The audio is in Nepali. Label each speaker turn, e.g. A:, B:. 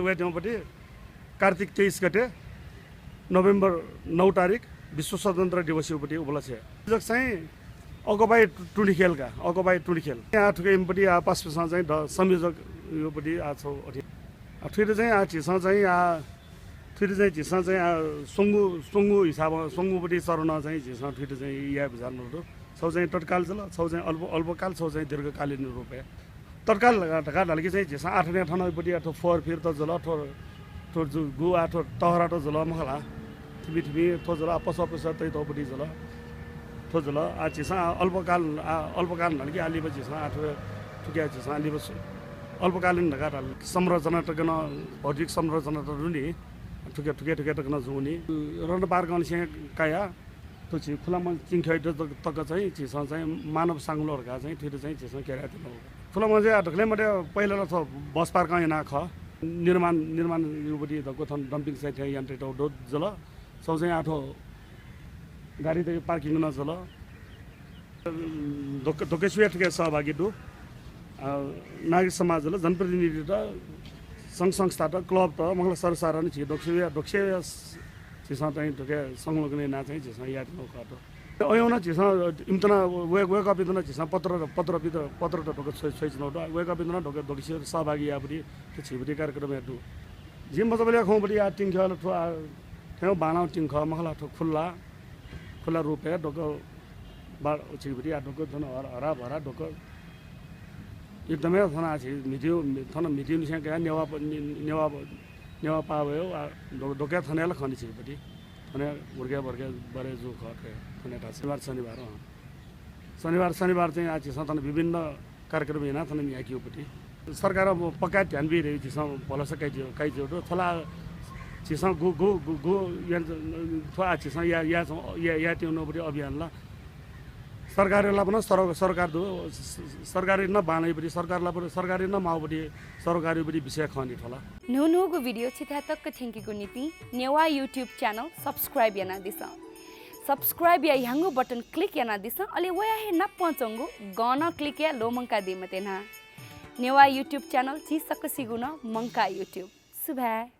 A: वे ठाउँपट्टि कार्तिक 23 गते नोभेम्बर 9 तारिक विश्व स्वतन्त्र दिवस उपट्टि उपलक्ष्य जक चाहिँ अगबाई टुडी खेलका अगबाई टुडी खेल यहाँ ठुकैपट्टि पासपेसँग चाहिँ संयोजक योपट्टि छौ ठुइरो चाहिँ चिसँग चाहिँ ठुइरो चाहिँ चिसँग चाहिँ सोङ्गु हिसाब सोङ्गुपट्टि चरण चाहिँ चिसँग ठुइरो चाहिँ या बुझाउनु छौ चाहिँ तत्काल छ छौ चाहिँ अल्पकाल छौ चाहिँ दीर्घकालीन रूपे तत्काल ढका ढल्की चाहिँ चिसँग 8 ने ठाउँपट्टि अथवा फोर फिर त जल थो गु आठो तहरा त जल मखला थिबी थो जल पस त्यही तपट्टि जल थो जल चिसँग अल्पकाल ढल्की आली चिसँग 8 ठुक्या चिसँग आली अल्पकालीन ढका ढल संरचना टकन भौतिक संरचना त रुनी ठुके टकन जुनी रन पार गर्न सिंह काया तो छि खुला मन चिङखै तक चाहिँ चिसँग चाहिँ मानव साङ्गुलहरुका चाहिँ ठिरो चाहिँ चिसँग केरा दिनु खुला मन चाहिँ ढकले मटे पहिला त बस पार्क यहाँ ख निर्माण युपट्टि दको थन डम्पिङ साइट यन्त्र त डो जल सौ चाहिँ आठो गाडी त पार्किङ न जल दोकेश्वर ठिके सहभागी दु नागरिक समाज ल जनप्रतिनिधि त संघ संस्था त क्लब त मंगला सरसारा नि छि दोक्से चिसँग चाहिँ ढोके संलग्न ना चाहिँ चिसँग याद नखातो अयौना चिसँग इम्तना वेक अप इतना चिसँग पत्र त ढोके छोइछ न वेक अप इतना ढोके दोक्से सहभागी याबडी त्यो छिबडी कार्यक्रम हेर्नु जिम बजबले खौबडी आ टिङ खल ठो ठेउ बानाउ टिङ ख मखला ठो खुला रूपे ढोके बा छिबडी आ ढोके थन हरा भरा ढोके एकदमै थना छि मिडियो निसँग क्या नेवा पायो ढोक्या थनेला खनि छिपट्टि थने मुर्गा बरे जो खटे थने शनिबार चाहिँ आज सन्तन विभिन्न कार्यक्रम हैन थने याकियोपट्टि सरकार पक्का ध्यान बिरहेको छ भलस काइजो थला छिसँग गु थवा छिसँग या त्योनपट्टि अभियानला सरकारलाई पनि सरकारी न बानैपट्टि सरकारी न माउपट्टि सरकारीपट्टि विषय खनि थला
B: नुनुगु भिडियो छिथा तक थ्याङ्कीको नीति नेवा यूट्यूब चैनल सब्सक्राइब याना दिस सब्सक्राइब या यहाँगो बटन क्लिक याना दिस अले वया हे न पचंगु गाना क्लिक या लोमंका दिमतेना नेवा यूट्यूब चैनल ची सक सिगुना मंका यूट्यूब सुबह